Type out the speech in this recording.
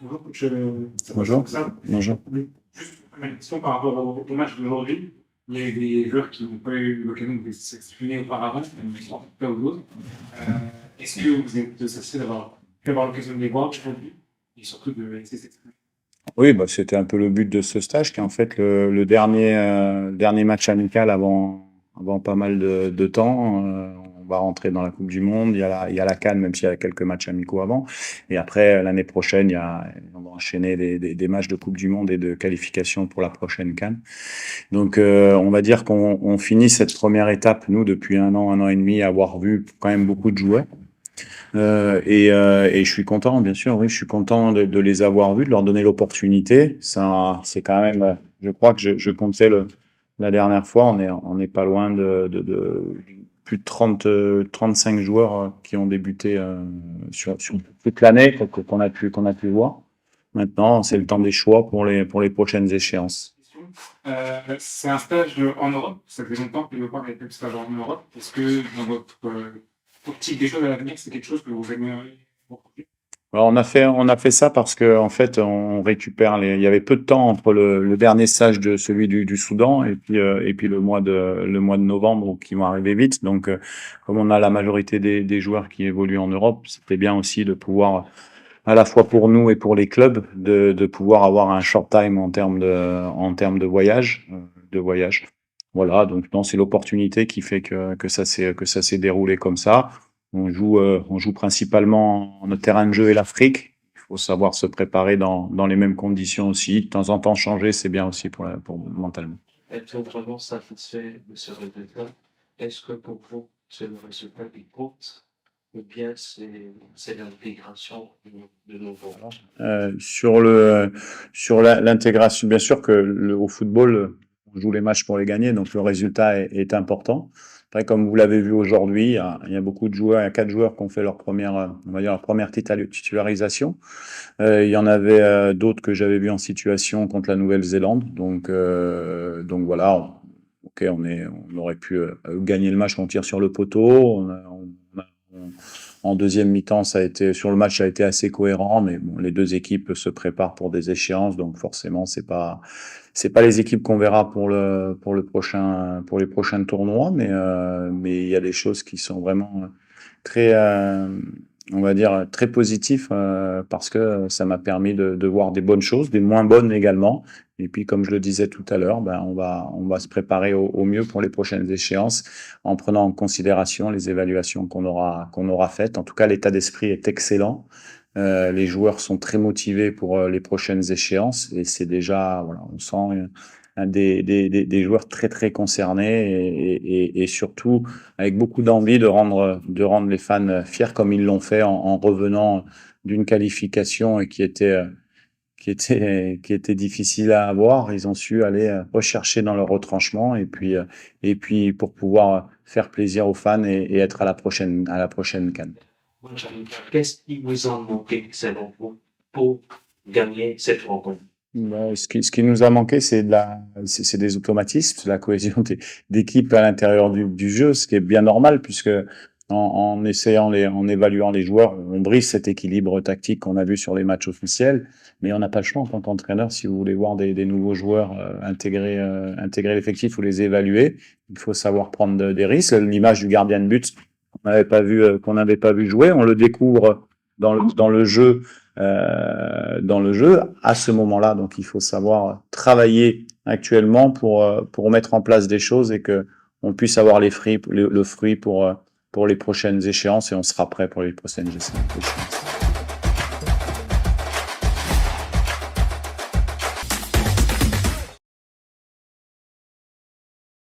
Bonjour, coach Bonjour. Sébastien. Bonjour. Juste une question par rapport au match d'aujourd'hui. Il y a eu des joueurs qui n'ont pas eu l'occasion de s'exprimer auparavant, pas ou d'autres. Est-ce que vous êtes satisfait d'avoir pu avoir l'occasion de les voir aujourd'hui et surtout de laisser s'exprimer? Oui, bah, c'était un peu le but de ce stage, qui est en fait le dernier match amical avant pas mal de temps. On va rentrer dans la Coupe du Monde. Il y a la CAN, même s'il y a quelques matchs amicaux avant. Et après, l'année prochaine, on va enchaîner des matchs de Coupe du Monde et de qualification pour la prochaine CAN. Donc, on va dire qu'on finit cette première étape, nous, depuis un an et demi, à avoir vu quand même beaucoup de joueurs. Et je suis content, bien sûr, oui, je suis content de les avoir vus, de leur donner l'opportunité. Ça, c'est quand même, je crois que je comptais la dernière fois, on est pas loin de plus de 35 joueurs qui ont débuté sur toute l'année qu'on a pu voir. Maintenant, c'est le temps des choix pour les prochaines échéances. C'est un stage en Europe. Ça fait longtemps que le Léopard a été un stage en Europe. Est-ce que dans votre optique des choses à l'avenir, c'est quelque chose que vous aimeriez reproduire? Alors on a fait ça parce que en fait on récupère il y avait peu de temps entre le dernier stage de celui du Soudan et puis le mois de novembre qui vont arriver vite. Donc comme on a la majorité des joueurs qui évoluent en Europe, c'était bien aussi de pouvoir, à la fois pour nous et pour les clubs, de pouvoir avoir un short time en termes de voyage. Voilà, donc non, c'est l'opportunité qui fait que ça s'est déroulé comme ça. On joue principalement notre terrain de jeu et l'Afrique. Il faut savoir se préparer dans les mêmes conditions aussi. De temps en temps, changer, c'est bien aussi pour mentalement. Être vraiment satisfait de ce résultat, est-ce que pour vous, c'est le résultat qui compte ou bien c'est l'intégration de nouveaux? Sur l'intégration, bien sûr que au football, on joue les matchs pour les gagner, donc le résultat est important. Après, comme vous l'avez vu aujourd'hui, il y a beaucoup de joueurs, il y a 4 joueurs qui ont fait leur première, on va dire, leur première titularisation. Il y en avait d'autres que j'avais vus en situation contre la Nouvelle-Zélande. Donc voilà, ok, on aurait pu gagner le match, on tire sur le poteau. En deuxième mi-temps, sur le match, ça a été assez cohérent, mais bon, les deux équipes se préparent pour des échéances, donc forcément, c'est pas les équipes qu'on verra pour les prochains tournois, mais il y a des choses qui sont vraiment très, on va dire, très positifs parce que ça m'a permis de voir des bonnes choses, des moins bonnes également. Et puis, comme je le disais tout à l'heure, ben, on va se préparer au mieux pour les prochaines échéances en prenant en considération les évaluations qu'on aura faites. En tout cas, l'état d'esprit est excellent. Les joueurs sont très motivés pour les prochaines échéances et c'est déjà, voilà, on sent des joueurs très très concernés et surtout avec beaucoup d'envie de rendre les fans fiers comme ils l'ont fait en revenant d'une qualification et qui était difficile à avoir. Ils ont su aller rechercher dans leur retranchement et puis pour pouvoir faire plaisir aux fans et être à la prochaine CAN. Qu'est-ce qui vous a manqué, selon vous, pour gagner cette rencontre? Bah, ce qui nous a manqué, c'est des automatismes, c'est la cohésion d'équipe à l'intérieur du jeu, ce qui est bien normal puisque en évaluant les joueurs, on brise cet équilibre tactique qu'on a vu sur les matchs officiels, mais on n'a pas le choix en tant qu'entraîneur si vous voulez voir des nouveaux joueurs intégrer l'effectif ou les évaluer, il faut savoir prendre des risques. L'image du gardien de but qu'on n'avait pas vu jouer, on le découvre dans le jeu à ce moment-là. Donc, il faut savoir travailler actuellement pour mettre en place des choses et que on puisse avoir le fruit pour les prochaines échéances et on sera prêt pour les prochaines échéances.